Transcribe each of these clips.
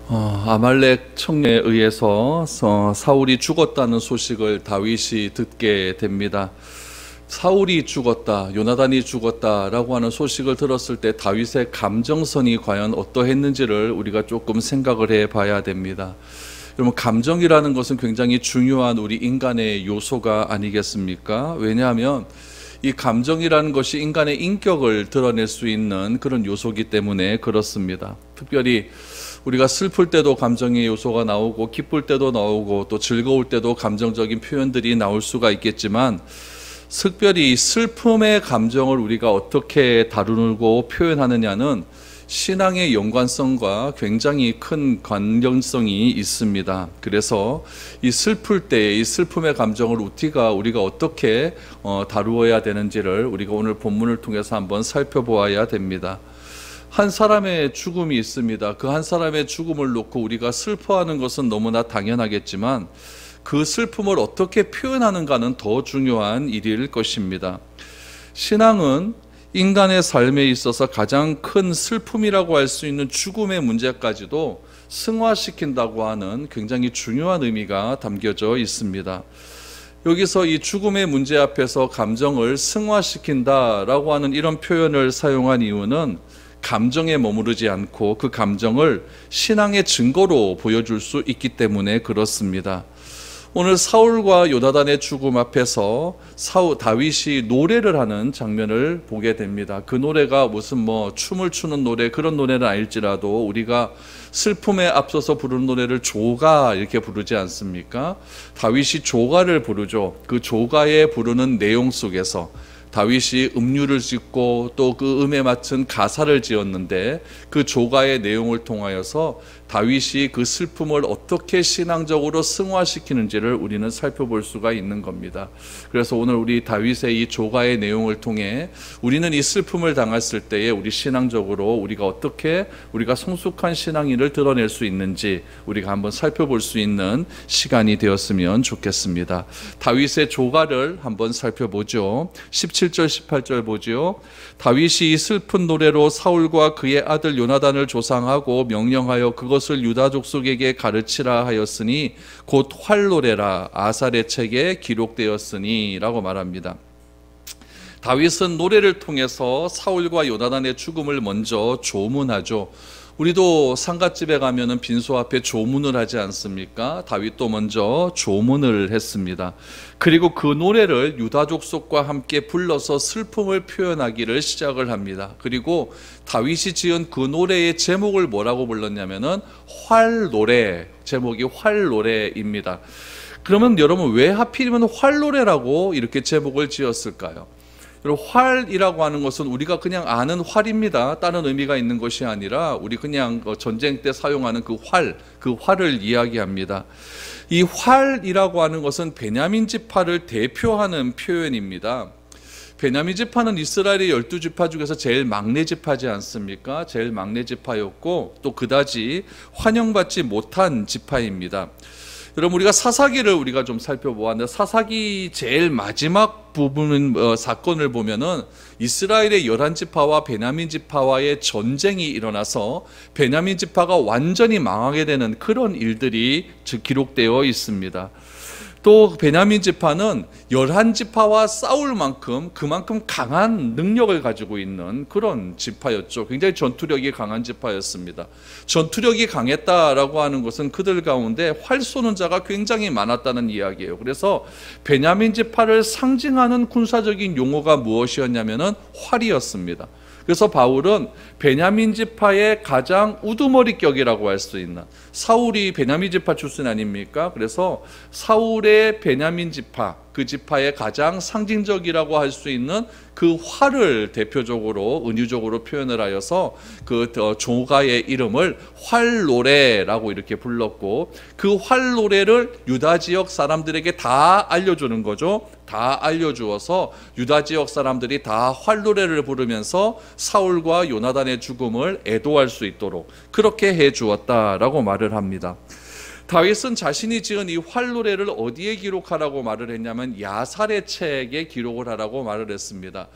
아말렉 청년에 의해서 사울이 죽었다는 소식을 다윗이 듣게 됩니다. 사울이 죽었다, 요나단이 죽었다라고 하는 소식을 들었을 때 다윗의 감정선이 과연 어떠했는지를 우리가 조금 생각을 해봐야 됩니다. 여러분, 감정이라는 것은 굉장히 중요한 우리 인간의 요소가 아니겠습니까? 왜냐하면 이 감정이라는 것이 인간의 인격을 드러낼 수 있는 그런 요소이기 때문에 그렇습니다. 특별히 우리가 슬플 때도 감정의 요소가 나오고, 기쁠 때도 나오고, 또 즐거울 때도 감정적인 표현들이 나올 수가 있겠지만, 특별히 슬픔의 감정을 우리가 어떻게 다루고 표현하느냐는 신앙의 연관성과 굉장히 큰 관련성이 있습니다. 그래서 이 슬플 때 이 슬픔의 감정을 우리가 어떻게 다루어야 되는지를 우리가 오늘 본문을 통해서 한번 살펴보아야 됩니다. 한 사람의 죽음이 있습니다. 그 한 사람의 죽음을 놓고 우리가 슬퍼하는 것은 너무나 당연하겠지만 그 슬픔을 어떻게 표현하는가는 더 중요한 일일 것입니다. 신앙은 인간의 삶에 있어서 가장 큰 슬픔이라고 할 수 있는 죽음의 문제까지도 승화시킨다고 하는 굉장히 중요한 의미가 담겨져 있습니다. 여기서 이 죽음의 문제 앞에서 감정을 승화시킨다라고 하는 이런 표현을 사용한 이유는 감정에 머무르지 않고 그 감정을 신앙의 증거로 보여줄 수 있기 때문에 그렇습니다. 오늘 사울과 요나단의 죽음 앞에서 다윗이 노래를 하는 장면을 보게 됩니다. 그 노래가 무슨 춤을 추는 노래, 그런 노래는 아닐지라도 우리가 슬픔에 앞서서 부르는 노래를 조가 이렇게 부르지 않습니까? 다윗이 조가를 부르죠. 그 조가에 부르는 내용 속에서 다윗이 음유를 짓고 또 그 음에 맞춘 가사를 지었는데, 그 조가의 내용을 통하여서 다윗이 그 슬픔을 어떻게 신앙적으로 승화시키는지를 우리는 살펴볼 수가 있는 겁니다. 그래서 오늘 우리 다윗의 이 조가의 내용을 통해 우리는 이 슬픔을 당했을 때에 우리 신앙적으로 우리가 성숙한 신앙인을 드러낼 수 있는지 우리가 한번 살펴볼 수 있는 시간이 되었으면 좋겠습니다. 다윗의 조가를 한번 살펴보죠. 17절 18절 보죠. 다윗이 이 슬픈 노래로 사울과 그의 아들 요나단을 조상하고 명령하여 그것을 유다 족속에게 가르치라 하였으니 곧 활노래라, 아살의 책에 기록되었으니 라고 말합니다. 다윗은 노래를 통해서 사울과 요나단의 죽음을 먼저 조문하죠. 우리도 상갓집에 가면은 빈소 앞에 조문을 하지 않습니까? 다윗도 먼저 조문을 했습니다. 그리고 그 노래를 유다 족속과 함께 불러서 슬픔을 표현하기를 시작을 합니다. 그리고 다윗이 지은 그 노래의 제목을 뭐라고 불렀냐면은 활노래, 제목이 활노래입니다. 그러면 여러분, 왜 하필이면 활노래라고 이렇게 제목을 지었을까요? 활이라고 하는 것은 우리가 그냥 아는 활입니다. 다른 의미가 있는 것이 아니라 우리 그냥 전쟁 때 사용하는 그 활을 이야기합니다. 이 활이라고 하는 것은 베냐민 지파를 대표하는 표현입니다. 베냐민 지파는 이스라엘의 12지파 중에서 제일 막내 지파지 않습니까? 제일 막내 지파였고 또 그다지 환영받지 못한 지파입니다. 여러분, 우리가 사사기를 우리가 좀 살펴보았는데, 사사기 제일 마지막 부분 사건을 보면은 이스라엘의 11지파와 베냐민 지파와의 전쟁이 일어나서 베냐민 지파가 완전히 망하게 되는 그런 일들이 기록되어 있습니다. 또 베냐민 지파는 11지파와 싸울 만큼 그만큼 강한 능력을 가지고 있는 그런 지파였죠. 굉장히 전투력이 강한 지파였습니다. 전투력이 강했다라고 하는 것은 그들 가운데 활 쏘는 자가 굉장히 많았다는 이야기예요. 그래서 베냐민 지파를 상징하는 군사적인 용어가 무엇이었냐면은 활이었습니다. 그래서 바울은 베냐민 지파의 가장 우두머리격이라고 할 수 있는, 사울이 베냐민 지파 출신 아닙니까? 그래서 사울의 베냐민 지파, 그 지파의 가장 상징적이라고 할 수 있는 그 활을 대표적으로 은유적으로 표현을 하여서 그 조가의 이름을 활노래라고 이렇게 불렀고, 그 활노래를 유다 지역 사람들에게 다 알려주는 거죠. 다 알려주어서 유다 지역 사람들이 다 활노래를 부르면서 사울과 요나단의 죽음을 애도할 수 있도록 그렇게 해 주었다라고 말을 합니다. 다윗은 자신이 지은 이 활노래를 어디에 기록하라고 말을 했냐면 야살의 책에 기록을 하라고 말을 했습니다.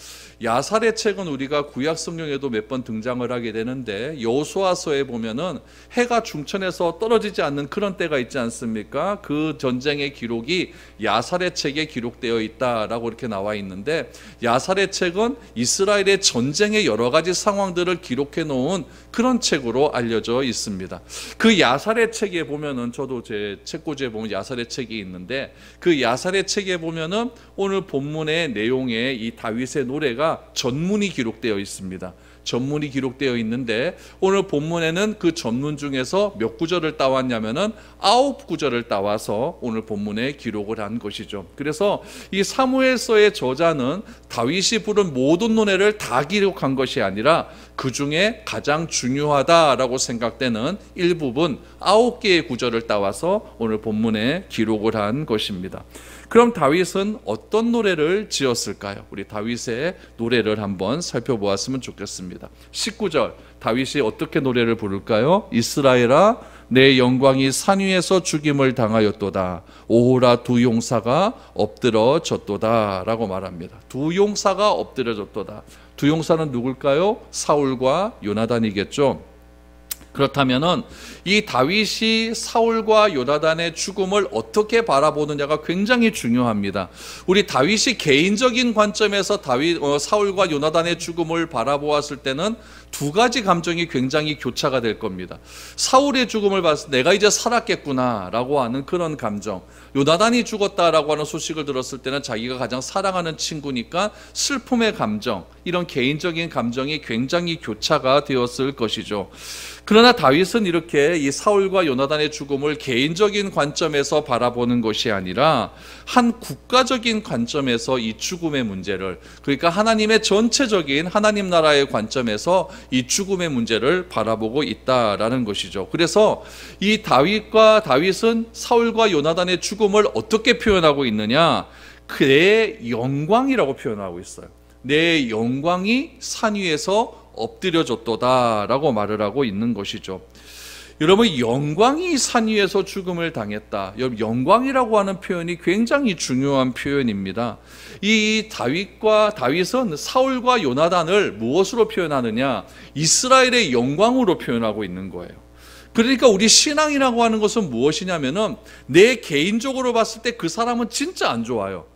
야살의 책은 우리가 구약 성경에도 몇 번 등장을 하게 되는데 여호수아서에 보면은 해가 중천에서 떨어지지 않는 그런 때가 있지 않습니까? 그 전쟁의 기록이 야살의 책에 기록되어 있다라고 이렇게 나와 있는데, 야살의 책은 이스라엘의 전쟁의 여러 가지 상황들을 기록해 놓은 그런 책으로 알려져 있습니다. 그 야살의 책에 보면은, 저도 제 책꽂이에 보면 야살의 책이 있는데, 그 야살의 책에 보면은 오늘 본문의 내용에 이 다윗의 노래가 전문이 기록되어 있습니다. 전문이 기록되어 있는데, 오늘 본문에는 그 전문 중에서 몇 구절을 따왔냐면은 9구절을 따와서 오늘 본문에 기록을 한 것이죠. 그래서 이 사무엘서의 저자는 다윗이 부른 모든 노래를 다 기록한 것이 아니라 그 중에 가장 중요하다라고 생각되는 일부분 9개의 구절을 따와서 오늘 본문에 기록을 한 것입니다. 그럼 다윗은 어떤 노래를 지었을까요? 우리 다윗의 노래를 한번 살펴보았으면 좋겠습니다. 19절, 다윗이 어떻게 노래를 부를까요? 이스라엘아, 내 영광이 산 위에서 죽임을 당하였도다. 오호라, 두 용사가 엎드러졌도다 라고 말합니다. 두 용사가 엎드려졌도다. 두 용사는 누굴까요? 사울과 요나단이겠죠. 그렇다면은 이 다윗이 사울과 요나단의 죽음을 어떻게 바라보느냐가 굉장히 중요합니다. 우리 다윗이 개인적인 관점에서 사울과 요나단의 죽음을 바라보았을 때는 두 가지 감정이 굉장히 교차가 될 겁니다. 사울의 죽음을 봤을 때 내가 이제 살았겠구나라고 하는 그런 감정, 요나단이 죽었다라고 하는 소식을 들었을 때는 자기가 가장 사랑하는 친구니까 슬픔의 감정, 이런 개인적인 감정이 굉장히 교차가 되었을 것이죠. 그러나 다윗은 이렇게 이 사울과 요나단의 죽음을 개인적인 관점에서 바라보는 것이 아니라 한 국가적인 관점에서 이 죽음의 문제를, 그러니까 하나님의 전체적인 하나님 나라의 관점에서 이 죽음의 문제를 바라보고 있다라는 것이죠. 그래서 이 다윗은 사울과 요나단의 죽음을 어떻게 표현하고 있느냐? 내 영광이라고 표현하고 있어요. 내 영광이 산 위에서 엎드려졌도다 라고 말을 하고 있는 것이죠. 여러분, 영광이 산 위에서 죽음을 당했다. 여러분, 영광이라고 하는 표현이 굉장히 중요한 표현입니다. 이 다윗은 사울과 요나단을 무엇으로 표현하느냐? 이스라엘의 영광으로 표현하고 있는 거예요. 그러니까 우리 신앙이라고 하는 것은 무엇이냐면은 내 개인적으로 봤을 때 그 사람은 진짜 안 좋아요.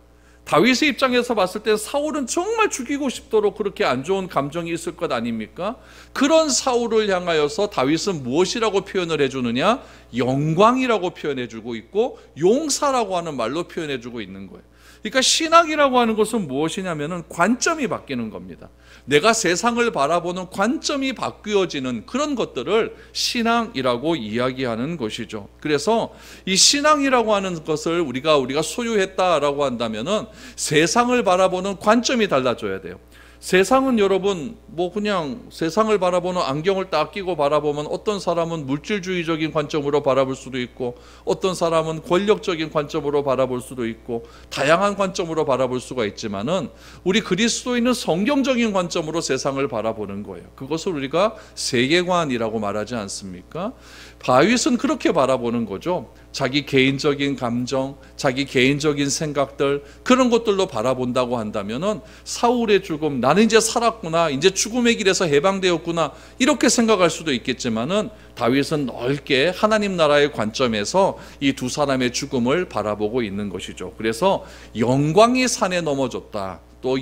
다윗의 입장에서 봤을 때 사울은 정말 죽이고 싶도록 그렇게 안 좋은 감정이 있을 것 아닙니까? 그런 사울을 향하여서 다윗은 무엇이라고 표현을 해주느냐? 영광이라고 표현해주고 있고 용사라고 하는 말로 표현해주고 있는 거예요. 그러니까 신학이라고 하는 것은 무엇이냐면은 관점이 바뀌는 겁니다. 내가 세상을 바라보는 관점이 바뀌어지는 그런 것들을 신앙이라고 이야기하는 것이죠. 그래서 이 신앙이라고 하는 것을 우리가 소유했다라고 한다면은 세상을 바라보는 관점이 달라져야 돼요. 세상은 여러분 그냥 세상을 바라보는 안경을 딱 끼고 바라보면 어떤 사람은 물질주의적인 관점으로 바라볼 수도 있고 어떤 사람은 권력적인 관점으로 바라볼 수도 있고 다양한 관점으로 바라볼 수가 있지만은 우리 그리스도인은 성경적인 관점으로 세상을 바라보는 거예요. 그것을 우리가 세계관이라고 말하지 않습니까? 다윗은 그렇게 바라보는 거죠. 자기 개인적인 감정, 자기 개인적인 생각들, 그런 것들로 바라본다고 한다면은 사울의 죽음, 나는 이제 살았구나, 이제 죽음의 길에서 해방되었구나, 이렇게 생각할 수도 있겠지만은 다윗은 넓게 하나님 나라의 관점에서 이 두 사람의 죽음을 바라보고 있는 것이죠. 그래서 영광이 산에 넘어졌다, 또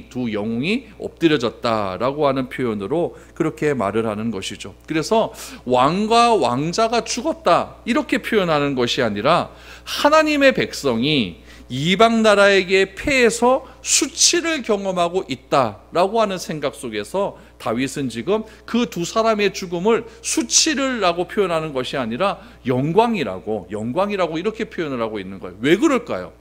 두 영웅이 엎드려졌다라고 하는 표현으로 그렇게 말을 하는 것이죠. 그래서 왕과 왕자가 죽었다 이렇게 표현하는 것이 아니라 하나님의 백성이 이방 나라에게 패해서 수치를 경험하고 있다라고 하는 생각 속에서 다윗은 지금 그 두 사람의 죽음을 수치를라고 표현하는 것이 아니라 영광이라고 이렇게 표현을 하고 있는 거예요. 왜 그럴까요?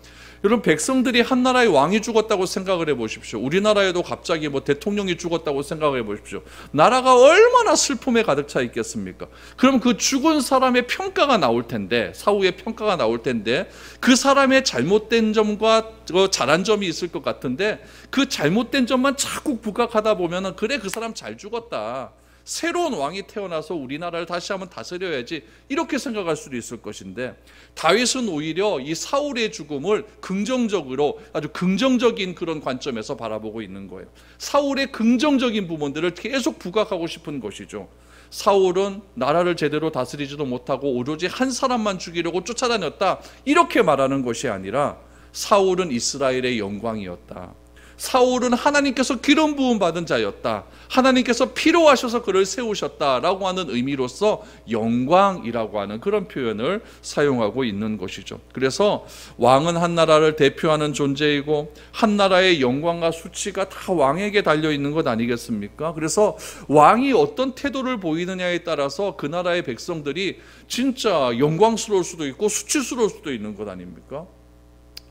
여러분, 백성들이 한 나라의 왕이 죽었다고 생각을 해보십시오. 우리나라에도 갑자기 대통령이 죽었다고 생각을 해보십시오. 나라가 얼마나 슬픔에 가득 차 있겠습니까? 그럼 그 죽은 사람의 평가가 나올 텐데, 사후의 평가가 나올 텐데, 그 사람의 잘못된 점과 잘한 점이 있을 것 같은데 그 잘못된 점만 자꾸 부각하다 보면은 그래, 그 사람 잘 죽었다, 새로운 왕이 태어나서 우리나라를 다시 한번 다스려야지, 이렇게 생각할 수도 있을 것인데, 다윗은 오히려 이 사울의 죽음을 긍정적으로, 아주 긍정적인 그런 관점에서 바라보고 있는 거예요. 사울의 긍정적인 부분들을 계속 부각하고 싶은 것이죠. 사울은 나라를 제대로 다스리지도 못하고 오로지 한 사람만 죽이려고 쫓아다녔다, 이렇게 말하는 것이 아니라 사울은 이스라엘의 영광이었다. 사울은 하나님께서 기름 부음 받은 자였다. 하나님께서 피로 하셔서 그를 세우셨다라고 하는 의미로서 영광이라고 하는 그런 표현을 사용하고 있는 것이죠. 그래서 왕은 한 나라를 대표하는 존재이고 한 나라의 영광과 수치가 다 왕에게 달려 있는 것 아니겠습니까? 그래서 왕이 어떤 태도를 보이느냐에 따라서 그 나라의 백성들이 진짜 영광스러울 수도 있고 수치스러울 수도 있는 것 아닙니까?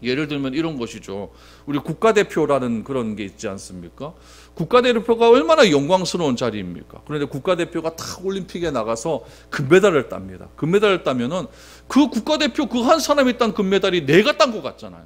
예를 들면 이런 것이죠. 우리 국가대표라는 그런 게 있지 않습니까? 국가대표가 얼마나 영광스러운 자리입니까? 그런데 국가대표가 딱 올림픽에 나가서 금메달을 tab니다. 금메달을 따면은 그 국가대표 그 한 사람이 딴 금메달이 내가 딴 것 같잖아요.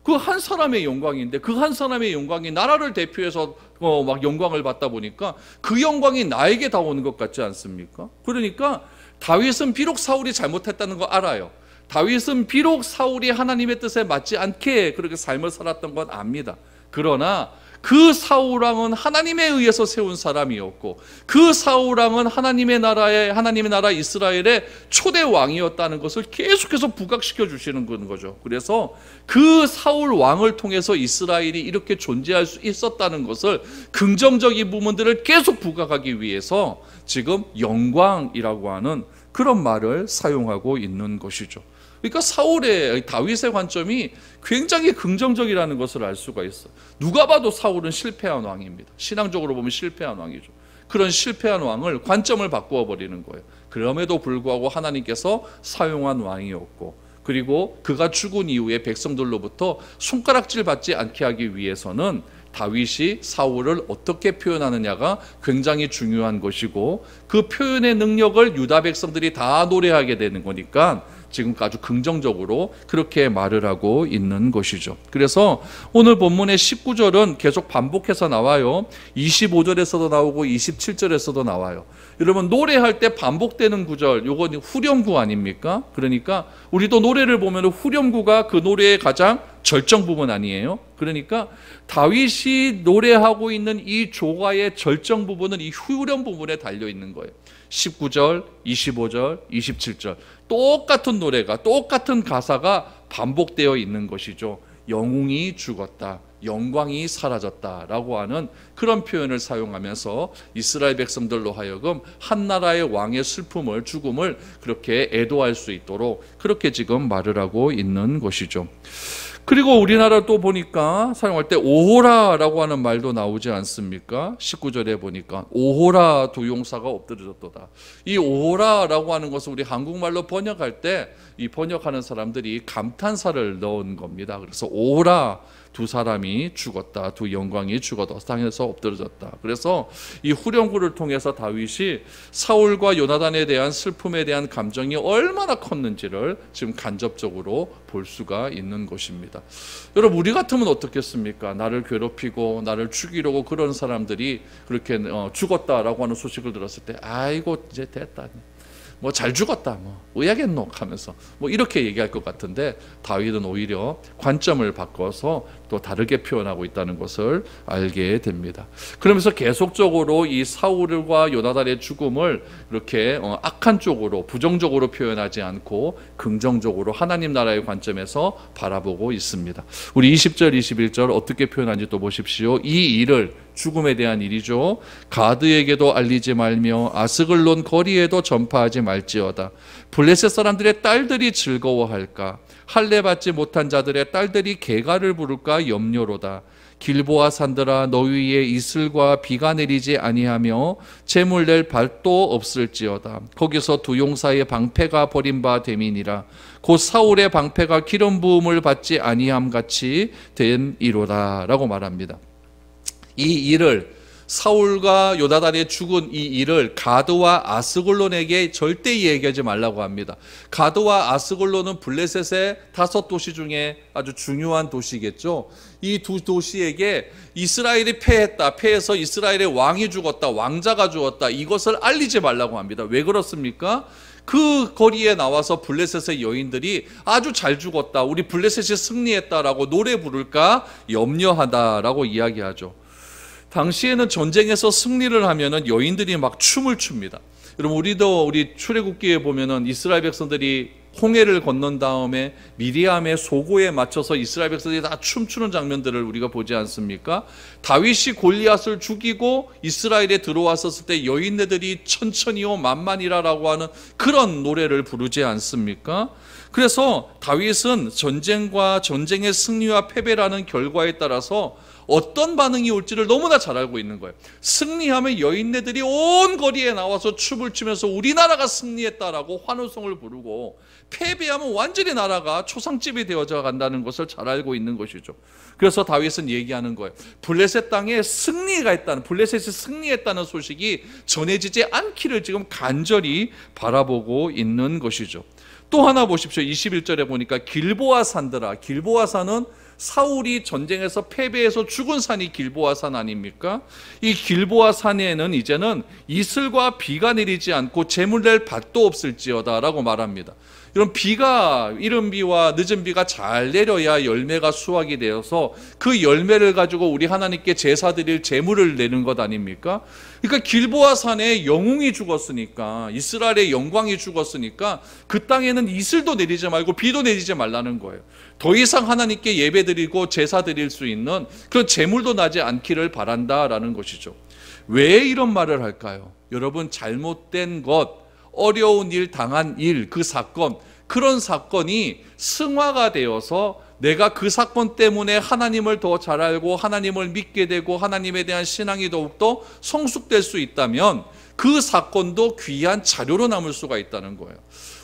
그 한 사람의 영광인데, 그 한 사람의 영광이 나라를 대표해서 막 영광을 받다 보니까 그 영광이 나에게 다 오는 것 같지 않습니까? 그러니까 다윗은 비록 사울이 잘못했다는 거 알아요. 다윗은 비록 사울이 하나님의 뜻에 맞지 않게 그렇게 삶을 살았던 건 압니다. 그러나 그 사울왕은 하나님에 의해서 세운 사람이었고, 그 사울왕은 하나님의 나라 이스라엘의 초대 왕이었다는 것을 계속해서 부각시켜 주시는 거죠. 그래서 그 사울 왕을 통해서 이스라엘이 이렇게 존재할 수 있었다는 것을, 긍정적인 부분들을 계속 부각하기 위해서 지금 영광이라고 하는 그런 말을 사용하고 있는 것이죠. 그러니까 다윗의 관점이 굉장히 긍정적이라는 것을 알 수가 있어요. 누가 봐도 사울은 실패한 왕입니다. 신앙적으로 보면 실패한 왕이죠. 그런 실패한 왕을 관점을 바꾸어 버리는 거예요. 그럼에도 불구하고 하나님께서 사용한 왕이었고, 그리고 그가 죽은 이후에 백성들로부터 손가락질 받지 않게 하기 위해서는 다윗이 사울을 어떻게 표현하느냐가 굉장히 중요한 것이고, 그 표현의 능력을 유다 백성들이 다 노래하게 되는 거니까 지금 아주 긍정적으로 그렇게 말을 하고 있는 것이죠. 그래서 오늘 본문의 19절은 계속 반복해서 나와요. 25절에서도 나오고 27절에서도 나와요. 여러분, 노래할 때 반복되는 구절, 요건 후렴구 아닙니까? 그러니까 우리도 노래를 보면 후렴구가 그 노래의 가장 절정 부분 아니에요? 그러니까 다윗이 노래하고 있는 이 조가의 절정 부분은 이 후렴 부분에 달려 있는 거예요. 19절, 25절, 27절 똑같은 노래가, 똑같은 가사가 반복되어 있는 것이죠. 영웅이 죽었다, 영광이 사라졌다라고 하는 그런 표현을 사용하면서 이스라엘 백성들로 하여금 한 나라의 왕의 슬픔을, 죽음을 그렇게 애도할 수 있도록 그렇게 지금 말을 하고 있는 것이죠. 그리고 우리나라 또 보니까 사용할 때 오호라라고 하는 말도 나오지 않습니까? 19절에 보니까 오호라 두 용사가 엎드려졌도다. 이 오호라라고 하는 것을 우리 한국말로 번역할 때 이 번역하는 사람들이 감탄사를 넣은 겁니다. 그래서 오호라, 두 사람이 죽었다, 두 영광이 죽어도 땅에서 엎드려졌다. 그래서 이 후렴구를 통해서 다윗이 사울과 요나단에 대한 슬픔에 대한 감정이 얼마나 컸는지를 지금 간접적으로 볼 수가 있는 것입니다. 여러분, 우리 같으면 어떻겠습니까? 나를 괴롭히고 나를 죽이려고 그런 사람들이 그렇게 죽었다라고 하는 소식을 들었을 때, 아이고 이제 됐다, 뭐 잘 죽었다, 뭐 의하겠노 하면서 뭐 이렇게 얘기할 것 같은데, 다윗은 오히려 관점을 바꿔서 또 다르게 표현하고 있다는 것을 알게 됩니다. 그러면서 계속적으로 이 사울과 요나단의 죽음을 이렇게 악한 쪽으로, 부정적으로 표현하지 않고 긍정적으로 하나님 나라의 관점에서 바라보고 있습니다. 우리 20절, 21절 어떻게 표현하는지 또 보십시오. 이 일을, 죽음에 대한 일이죠, 가드에게도 알리지 말며 아스글론 거리에도 전파하지 말지어다. 블레셋 사람들의 딸들이 즐거워할까? 할례 받지 못한 자들의 딸들이 개가를 부를까 염려로다. 길보아 산들아, 너희 위에 이슬과 비가 내리지 아니하며 재물 낼 발도 없을지어다. 거기서 두 용사의 방패가 버린 바 됨이니라. 곧 사울의 방패가 기름 부음을 받지 아니함 같이 된 이로다 라고 말합니다. 이 일을, 사울과 요나단이 죽은 이 일을 가드와 아스글론에게 절대 얘기하지 말라고 합니다. 가드와 아스글론은 블레셋의 5도시 중에 아주 중요한 도시겠죠. 이 두 도시에게 이스라엘이 패해서 이스라엘의 왕이 죽었다, 왕자가 죽었다, 이것을 알리지 말라고 합니다. 왜 그렇습니까? 그 거리에 나와서 블레셋의 여인들이 아주 잘 죽었다, 우리 블레셋이 승리했다라고 노래 부를까 염려하다라고 이야기하죠. 당시에는 전쟁에서 승리를 하면은 여인들이 막 춤을 춥니다. 여러분, 우리 출애굽기에 보면은 이스라엘 백성들이 홍해를 건넌 다음에 미리암의 소고에 맞춰서 이스라엘 백성들이 다 춤추는 장면들을 우리가 보지 않습니까? 다윗이 골리앗을 죽이고 이스라엘에 들어왔었을 때 여인네들이 천천히요 만만이라라고 하는 그런 노래를 부르지 않습니까? 그래서 다윗은 전쟁의 승리와 패배라는 결과에 따라서 어떤 반응이 올지를 너무나 잘 알고 있는 거예요. 승리하면 여인네들이 온 거리에 나와서 춤을 추면서 우리나라가 승리했다라고 환호성을 부르고, 패배하면 완전히 나라가 초상집이 되어져 간다는 것을 잘 알고 있는 것이죠. 그래서 다윗은 얘기하는 거예요. 블레셋 땅에 블레셋이 승리했다는 소식이 전해지지 않기를 지금 간절히 바라보고 있는 것이죠. 또 하나 보십시오. 21절에 보니까 길보아 산들아. 길보아 산은 사울이 전쟁에서 패배해서 죽은 산이 길보아 산 아닙니까? 이 길보아 산에는 이제는 이슬과 비가 내리지 않고 재물 낼 밭도 없을지어다 라고 말합니다. 이런 비가, 이른 비와 늦은 비가 잘 내려야 열매가 수확이 되어서 그 열매를 가지고 우리 하나님께 제사 드릴 재물을 내는 것 아닙니까? 그러니까 길보아 산에 영웅이 죽었으니까, 이스라엘의 영광이 죽었으니까 그 땅에는 이슬도 내리지 말고 비도 내리지 말라는 거예요. 더 이상 하나님께 예배 드리고 제사 드릴 수 있는 그런 재물도 나지 않기를 바란다라는 것이죠. 왜 이런 말을 할까요? 여러분, 잘못된 것, 어려운 일, 당한 일, 그 사건, 그런 사건이 승화가 되어서 내가 그 사건 때문에 하나님을 더 잘 알고 하나님을 믿게 되고 하나님에 대한 신앙이 더욱더 성숙될 수 있다면 그 사건도 귀한 자료로 남을 수가 있다는 거예요.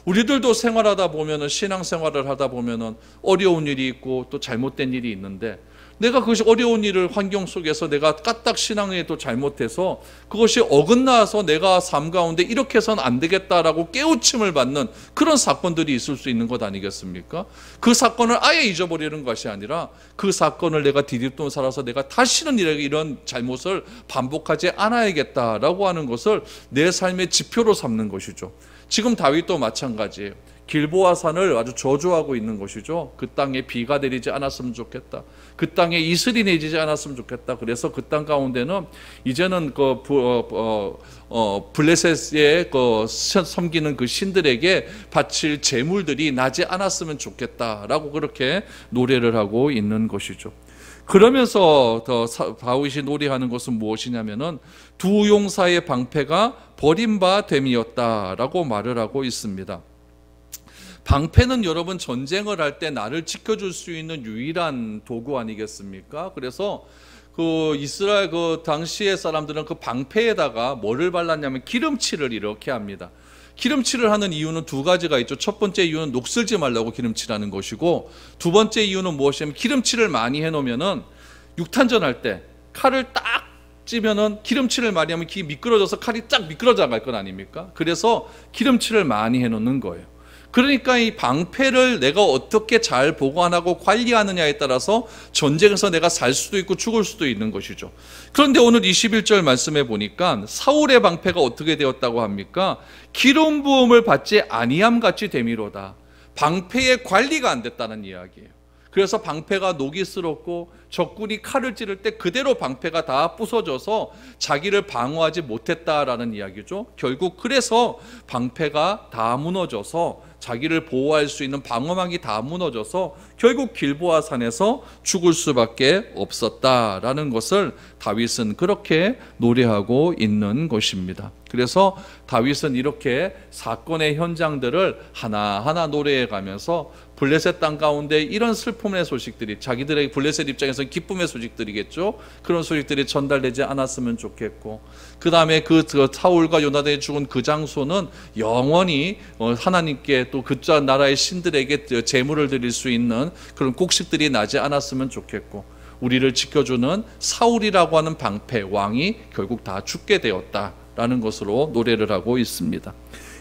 우리들도 생활하다 보면은, 신앙생활을 하다 보면은 어려운 일이 있고 또 잘못된 일이 있는데, 내가 그것이 어려운 일을 환경 속에서 내가 까딱 신앙에도 잘못해서 그것이 어긋나서 내가 삶 가운데 이렇게 해서는 안 되겠다라고 깨우침을 받는 그런 사건들이 있을 수 있는 것 아니겠습니까? 그 사건을 아예 잊어버리는 것이 아니라 그 사건을 내가 디딤돈 살아서 내가 다시는 이런 잘못을 반복하지 않아야겠다라고 하는 것을 내 삶의 지표로 삼는 것이죠. 지금 다윗도 마찬가지예요. 길보아 산을 아주 저주하고 있는 것이죠. 그 땅에 비가 내리지 않았으면 좋겠다. 그 땅에 이슬이 내리지 않았으면 좋겠다. 그래서 그 땅 가운데는 이제는 블레셋에 섬기는 그 신들에게 바칠 제물들이 나지 않았으면 좋겠다라고 그렇게 노래를 하고 있는 것이죠. 그러면서 다윗이 노래하는 것은 무엇이냐면은 두 용사의 방패가 버린 바 됨이었다라고 말을 하고 있습니다. 방패는 여러분, 전쟁을 할 때 나를 지켜줄 수 있는 유일한 도구 아니겠습니까? 그래서 그 이스라엘 당시의 사람들은 그 방패에다가 뭐를 발랐냐면 기름칠을 이렇게 합니다. 기름칠을 하는 이유는 두 가지가 있죠. 첫 번째 이유는 녹슬지 말라고 기름칠하는 것이고, 두 번째 이유는 무엇이냐면 기름칠을 많이 해놓으면은 육탄전 할 때 칼을 딱 찌면은, 기름칠을 많이 하면 미끄러져서 칼이 쫙 미끄러져 갈 것 아닙니까? 그래서 기름칠을 많이 해놓는 거예요. 그러니까 이 방패를 내가 어떻게 잘 보관하고 관리하느냐에 따라서 전쟁에서 내가 살 수도 있고 죽을 수도 있는 것이죠. 그런데 오늘 21절 말씀해 보니까 사울의 방패가 어떻게 되었다고 합니까? 기름 부음을 받지 아니함 같이 되미로다. 방패의 관리가 안 됐다는 이야기예요. 그래서 방패가 녹이 슬었고 적군이 칼을 찌를 때 그대로 방패가 다 부서져서 자기를 방어하지 못했다라는 이야기죠. 결국 그래서 방패가 다 무너져서 자기를 보호할 수 있는 방어막이 다 무너져서 결국 길보아 산에서 죽을 수밖에 없었다라는 것을 다윗은 그렇게 노래하고 있는 것입니다. 그래서 다윗은 이렇게 사건의 현장들을 하나하나 노래해 가면서 블레셋 땅 가운데 이런 슬픔의 소식들이, 자기들의 블레셋 입장에서 기쁨의 소식들이겠죠. 그런 소식들이 전달되지 않았으면 좋겠고, 그 다음에 그 사울과 요나단이 죽은 그 장소는 영원히 하나님께 또 그 나라의 신들에게 제물을 드릴 수 있는 그런 곡식들이 나지 않았으면 좋겠고, 우리를 지켜주는 사울이라고 하는 방패 왕이 결국 다 죽게 되었다라는 것으로 노래를 하고 있습니다.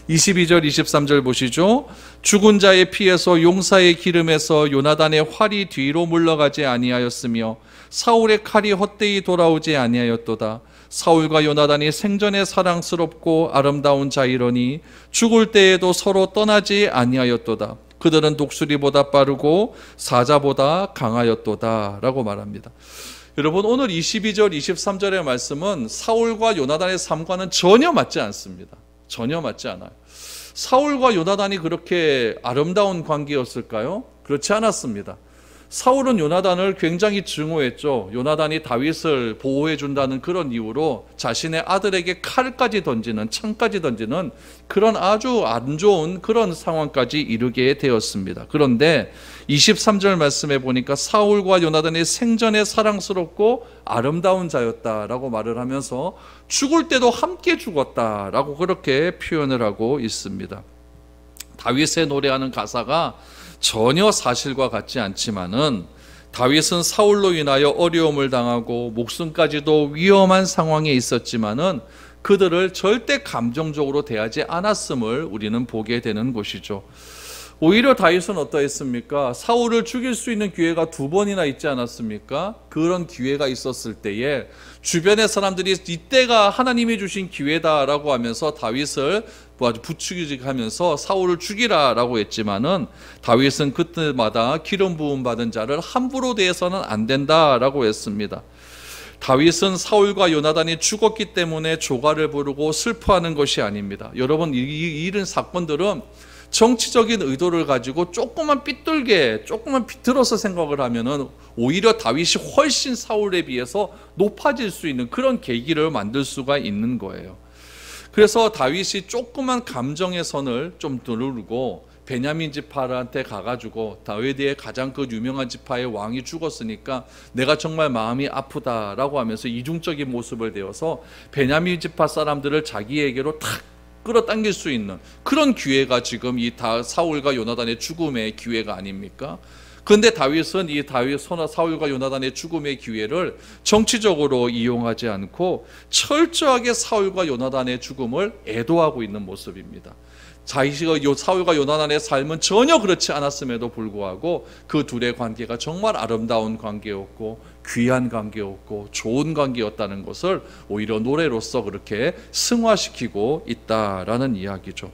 22절 23절 보시죠. 죽은 자의 피에서 용사의 기름에서 요나단의 활이 뒤로 물러가지 아니하였으며 사울의 칼이 헛되이 돌아오지 아니하였도다. 사울과 요나단이 생전에 사랑스럽고 아름다운 자이러니 죽을 때에도 서로 떠나지 아니하였도다. 그들은 독수리보다 빠르고 사자보다 강하였도다 라고 말합니다. 여러분, 오늘 22절 23절의 말씀은 사울과 요나단의 삶과는 전혀 맞지 않습니다. 전혀 맞지 않아요. 사울과 요나단이 그렇게 아름다운 관계였을까요? 그렇지 않았습니다. 사울은 요나단을 굉장히 증오했죠. 요나단이 다윗을 보호해 준다는 그런 이유로 자신의 아들에게 칼까지 던지는, 창까지 던지는 그런 아주 안 좋은 그런 상황까지 이르게 되었습니다. 그런데 23절 말씀에 보니까 사울과 요나단이 생전에 사랑스럽고 아름다운 자였다라고 말을 하면서 죽을 때도 함께 죽었다라고 그렇게 표현을 하고 있습니다. 다윗의 노래하는 가사가 전혀 사실과 같지 않지만은 다윗은 사울로 인하여 어려움을 당하고 목숨까지도 위험한 상황에 있었지만은 그들을 절대 감정적으로 대하지 않았음을 우리는 보게 되는 것이죠. 오히려 다윗은 어떠했습니까? 사울을 죽일 수 있는 기회가 2번이나 있지 않았습니까? 그런 기회가 있었을 때에 주변의 사람들이 이때가 하나님이 주신 기회다라고 하면서 다윗을 아주 부추기하면서 사울을 죽이라라고 했지만은 다윗은 그때마다 기름 부음 받은 자를 함부로 대해서는 안 된다라고 했습니다. 다윗은 사울과 요나단이 죽었기 때문에 조가를 부르고 슬퍼하는 것이 아닙니다. 여러분, 이런 사건들은 정치적인 의도를 가지고 조금만 비틀어서 생각을 하면은 오히려 다윗이 훨씬 사울에 비해서 높아질 수 있는 그런 계기를 만들 수가 있는 거예요. 그래서 다윗이 조그만 감정의 선을 좀 누르고 베냐민 지파한테 가가지고 다윗의 가장 그 유명한 지파의 왕이 죽었으니까 내가 정말 마음이 아프다라고 하면서 이중적인 모습을 내어서 베냐민 지파 사람들을 자기에게로 탁 끌어당길 수 있는 그런 기회가 지금 이 사울과 요나단의 죽음의 기회가 아닙니까? 그런데 다윗은 이 사울과 요나단의 죽음의 기회를 정치적으로 이용하지 않고 철저하게 사울과 요나단의 죽음을 애도하고 있는 모습입니다. 사울과 요나단의 삶은 전혀 그렇지 않았음에도 불구하고 그 둘의 관계가 정말 아름다운 관계였고 귀한 관계였고 좋은 관계였다는 것을 오히려 노래로서 그렇게 승화시키고 있다라는 이야기죠.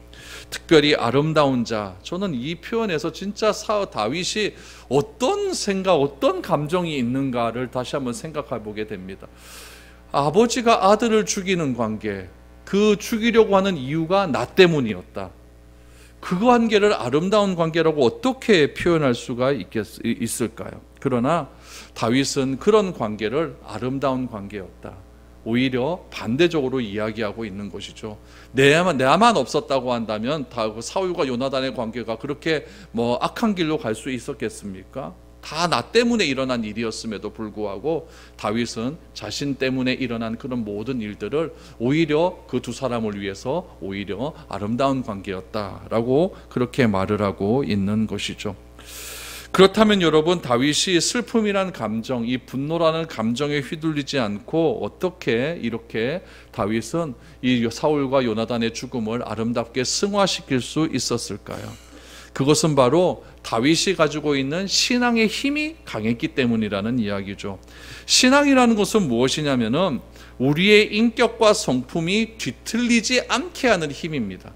특별히 아름다운 자, 저는 이 표현에서 진짜 다윗이 어떤 생각, 어떤 감정이 있는가를 다시 한번 생각해 보게 됩니다. 아버지가 아들을 죽이는 관계, 그 죽이려고 하는 이유가 나 때문이었다. 그 관계를 아름다운 관계라고 어떻게 표현할 수가 있을까요? 그러나 다윗은 그런 관계를 아름다운 관계였다. 오히려 반대적으로 이야기하고 있는 것이죠. 내만 없었다고 한다면 사울과 요나단의 관계가 그렇게 악한 길로 갈 수 있었겠습니까? 다 나 때문에 일어난 일이었음에도 불구하고 다윗은 자신 때문에 일어난 그런 모든 일들을 오히려 그 두 사람을 위해서 오히려 아름다운 관계였다라고 그렇게 말을 하고 있는 것이죠. 그렇다면 여러분, 다윗이 슬픔이란 감정, 이 분노라는 감정에 휘둘리지 않고 어떻게 이렇게 다윗은 이 사울과 요나단의 죽음을 아름답게 승화시킬 수 있었을까요? 그것은 바로 다윗이 가지고 있는 신앙의 힘이 강했기 때문이라는 이야기죠. 신앙이라는 것은 무엇이냐면은 우리의 인격과 성품이 뒤틀리지 않게 하는 힘입니다.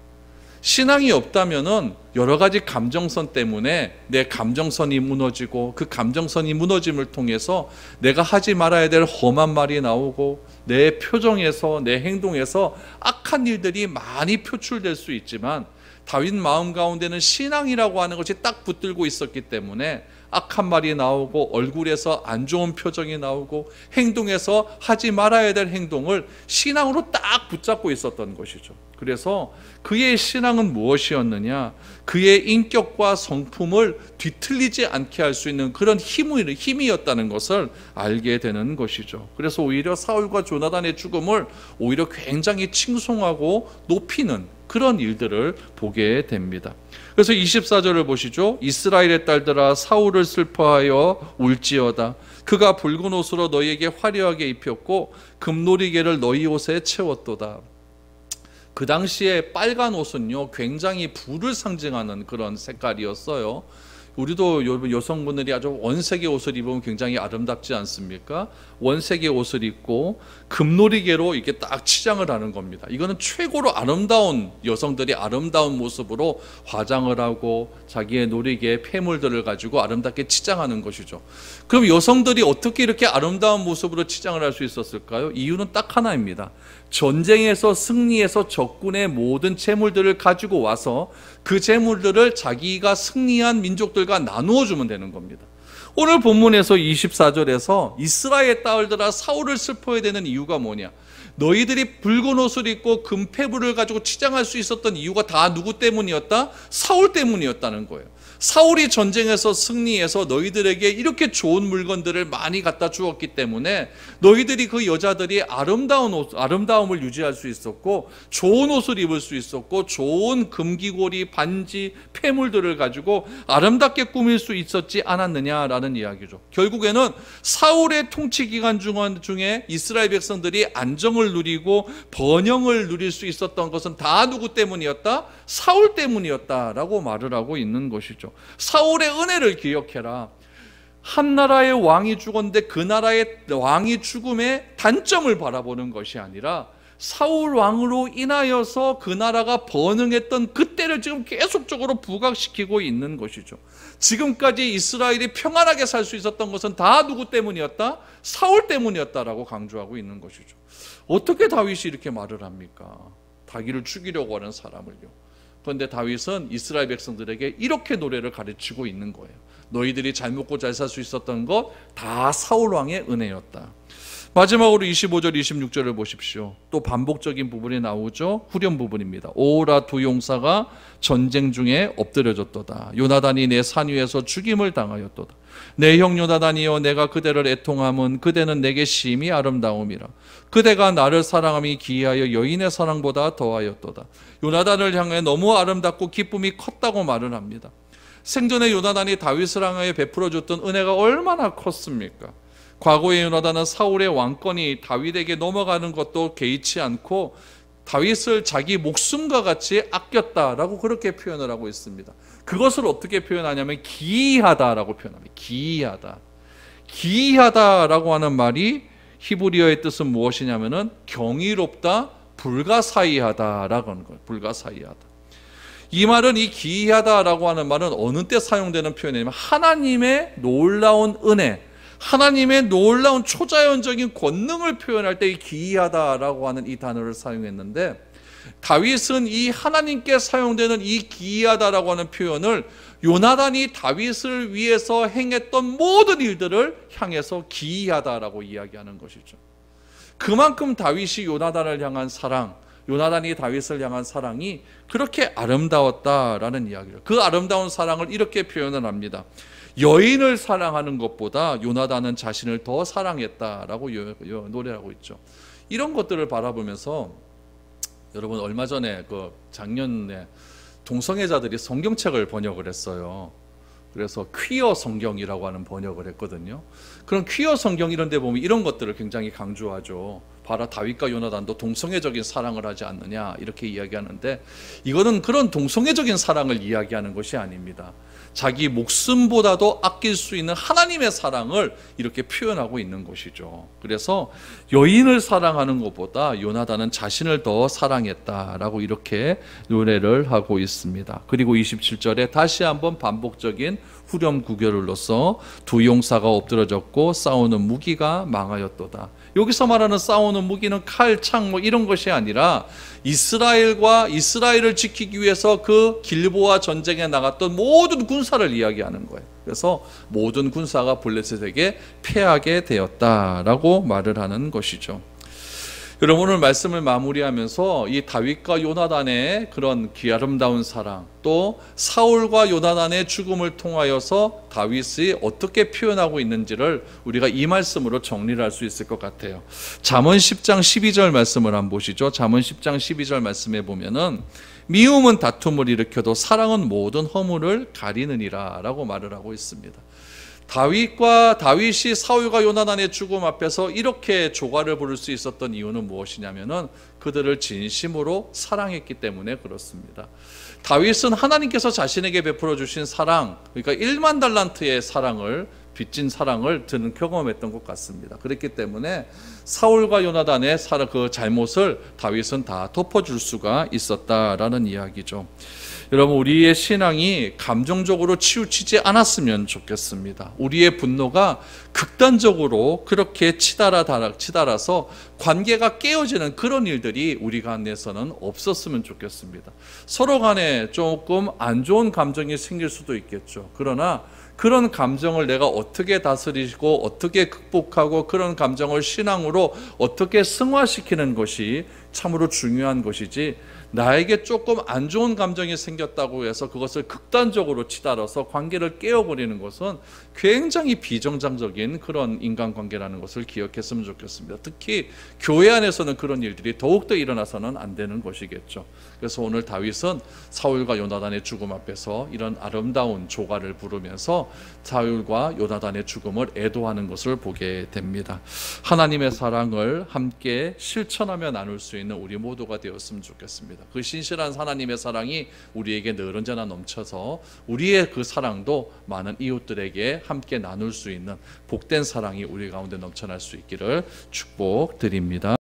신앙이 없다면은 여러 가지 감정선 때문에 내 감정선이 무너지고 그 감정선이 무너짐을 통해서 내가 하지 말아야 될 험한 말이 나오고 내 표정에서 내 행동에서 악한 일들이 많이 표출될 수 있지만 다윗 마음 가운데는 신앙이라고 하는 것이 딱 붙들고 있었기 때문에 악한 말이 나오고 얼굴에서 안 좋은 표정이 나오고 행동에서 하지 말아야 될 행동을 신앙으로 딱 붙잡고 있었던 것이죠. 그래서 그의 신앙은 무엇이었느냐? 그의 인격과 성품을 뒤틀리지 않게 할 수 있는 그런 힘이었다는 것을 알게 되는 것이죠. 그래서 오히려 사울과 조나단의 죽음을 오히려 굉장히 칭송하고 높이는 그런 일들을 보게 됩니다. 그래서 24절을 보시죠. 이스라엘의 딸들아 사울을 슬퍼하여 울지어다. 그가 붉은 옷으로 너희에게 화려하게 입혔고 금놀이개를 너희 옷에 채웠도다. 그 당시에 빨간 옷은요 굉장히 부를 상징하는 그런 색깔이었어요. 우리도 여성분들이 아주 원색의 옷을 입으면 굉장히 아름답지 않습니까? 원색의 옷을 입고 금놀이개로 이렇게 딱 치장을 하는 겁니다. 이거는 최고로 아름다운 여성들이 아름다운 모습으로 화장을 하고 자기의 놀이개 폐물들을 가지고 아름답게 치장하는 것이죠. 그럼 여성들이 어떻게 이렇게 아름다운 모습으로 치장을 할 수 있었을까요? 이유는 딱 하나입니다. 전쟁에서 승리해서 적군의 모든 재물들을 가지고 와서 그 재물들을 자기가 승리한 민족들과 나누어 주면 되는 겁니다. 오늘 본문에서 24절에서 이스라엘 딸들아 사울을 슬퍼해야 되는 이유가 뭐냐? 너희들이 붉은 옷을 입고 금패불을 가지고 치장할 수 있었던 이유가 다 누구 때문이었다? 사울 때문이었다는 거예요. 사울이 전쟁에서 승리해서 너희들에게 이렇게 좋은 물건들을 많이 갖다 주었기 때문에 너희들이 그 여자들이 아름다움을 유지할 수 있었고 좋은 옷을 입을 수 있었고 좋은 금기고리, 반지, 폐물들을 가지고 아름답게 꾸밀 수 있었지 않았느냐라는 이야기죠. 결국에는 사울의 통치 기간 중에 이스라엘 백성들이 안정을 누리고 번영을 누릴 수 있었던 것은 다 누구 때문이었다? 사울 때문이었다라고 말을 하고 있는 것이죠. 사울의 은혜를 기억해라. 한 나라의 왕이 죽었는데 그 나라의 왕이 죽음의 단점을 바라보는 것이 아니라 사울 왕으로 인하여서 그 나라가 번영했던 그때를 지금 계속적으로 부각시키고 있는 것이죠. 지금까지 이스라엘이 평안하게 살 수 있었던 것은 다 누구 때문이었다? 사울 때문이었다라고 강조하고 있는 것이죠. 어떻게 다윗이 이렇게 말을 합니까? 자기를 죽이려고 하는 사람을요. 그런데 다윗은 이스라엘 백성들에게 이렇게 노래를 가르치고 있는 거예요. 너희들이 잘 먹고 잘 살 수 있었던 것 다 사울 왕의 은혜였다. 마지막으로 25절 26절을 보십시오. 또 반복적인 부분이 나오죠. 후렴 부분입니다. 오라 두 용사가 전쟁 중에 엎드려졌도다. 요나단이 내 산 위에서 죽임을 당하였도다. 내 형 요나단이여 내가 그대를 애통함은 그대는 내게 심히 아름다움이라. 그대가 나를 사랑함이 기이하여 여인의 사랑보다 더하였도다. 요나단을 향해 너무 아름답고 기쁨이 컸다고 말을 합니다. 생전에 요나단이 다윗을 향하여 베풀어줬던 은혜가 얼마나 컸습니까? 과거의 요나단은 사울의 왕권이 다윗에게 넘어가는 것도 개의치 않고 다윗을 자기 목숨과 같이 아꼈다라고 그렇게 표현을 하고 있습니다. 그것을 어떻게 표현하냐면 기이하다라고 표현합니다. 기이하다. 기이하다라고 하는 말이 히브리어의 뜻은 무엇이냐면은 경이롭다, 불가사의하다라고 하는 거예요. 불가사의하다. 이 말은 이 기이하다라고 하는 말은 어느 때 사용되는 표현이냐면 하나님의 놀라운 은혜, 하나님의 놀라운 초자연적인 권능을 표현할 때 이 기이하다라고 하는 이 단어를 사용했는데 다윗은 이 하나님께 사용되는 이 기이하다라고 하는 표현을 요나단이 다윗을 위해서 행했던 모든 일들을 향해서 기이하다라고 이야기하는 것이죠. 그만큼 다윗이 요나단을 향한 사랑, 요나단이 다윗을 향한 사랑이 그렇게 아름다웠다라는 이야기를, 그 아름다운 사랑을 이렇게 표현을 합니다. 여인을 사랑하는 것보다 요나단은 자신을 더 사랑했다라고 노래하고 있죠. 이런 것들을 바라보면서 여러분 얼마 전에 작년에 동성애자들이 성경책을 번역을 했어요. 그래서 퀴어 성경이라고 하는 번역을 했거든요. 그런 퀴어 성경 이런 데 보면 이런 것들을 굉장히 강조하죠. 봐라 다윗과 요나단도 동성애적인 사랑을 하지 않느냐 이렇게 이야기하는데 이거는 그런 동성애적인 사랑을 이야기하는 것이 아닙니다. 자기 목숨보다도 아낄 수 있는 하나님의 사랑을 이렇게 표현하고 있는 것이죠. 그래서 여인을 사랑하는 것보다 요나단은 자신을 더 사랑했다라고 이렇게 노래를 하고 있습니다. 그리고 27절에 다시 한번 반복적인 후렴 구절로서 두 용사가 엎드러졌고 싸우는 무기가 망하였도다. 여기서 말하는 싸우는 무기는 칼, 창 이런 것이 아니라 이스라엘을 지키기 위해서 그 길보아 전쟁에 나갔던 모든 군사를 이야기하는 거예요. 그래서 모든 군사가 블레셋에게 패하게 되었다라고 말을 하는 것이죠. 여러분, 오늘 말씀을 마무리하면서 이 다윗과 요나단의 그런 귀아름다운 사랑, 또 사울과 요나단의 죽음을 통하여서 다윗이 어떻게 표현하고 있는지를 우리가 이 말씀으로 정리를 할 수 있을 것 같아요. 잠언 10장 12절 말씀을 한번 보시죠. 잠언 10장 12절 말씀에 보면은 미움은 다툼을 일으켜도 사랑은 모든 허물을 가리느니라 라고 말을 하고 있습니다. 다윗이 사울과 요나단의 죽음 앞에서 이렇게 조가를 부를 수 있었던 이유는 무엇이냐면은 그들을 진심으로 사랑했기 때문에 그렇습니다. 다윗은 하나님께서 자신에게 베풀어 주신 사랑, 그러니까 1만 달란트의 사랑을, 빚진 사랑을 경험했던 것 같습니다. 그렇기 때문에 사울과 요나단의 그 잘못을 다윗은 다 덮어줄 수가 있었다라는 이야기죠. 여러분, 우리의 신앙이 감정적으로 치우치지 않았으면 좋겠습니다. 우리의 분노가 극단적으로 그렇게 치달아서 관계가 깨어지는 그런 일들이 우리 가운데서는 없었으면 좋겠습니다. 서로 간에 조금 안 좋은 감정이 생길 수도 있겠죠. 그러나 그런 감정을 내가 어떻게 다스리고 어떻게 극복하고 그런 감정을 신앙으로 어떻게 승화시키는 것이 참으로 중요한 것이지, 나에게 조금 안 좋은 감정이 생겼다고 해서 그것을 극단적으로 치달아서 관계를 깨어버리는 것은 굉장히 비정상적인 그런 인간관계라는 것을 기억했으면 좋겠습니다. 특히 교회 안에서는 그런 일들이 더욱더 일어나서는 안 되는 것이겠죠. 그래서 오늘 다윗은 사울과 요나단의 죽음 앞에서 이런 아름다운 조가를 부르면서 사울과 요나단의 죽음을 애도하는 것을 보게 됩니다. 하나님의 사랑을 함께 실천하며 나눌 수 있는 우리 모두가 되었으면 좋겠습니다. 그 신실한 하나님의 사랑이 우리에게 늘 언제나 넘쳐서 우리의 그 사랑도 많은 이웃들에게 함께 나눌 수 있는 복된 사랑이 우리 가운데 넘쳐날 수 있기를 축복드립니다.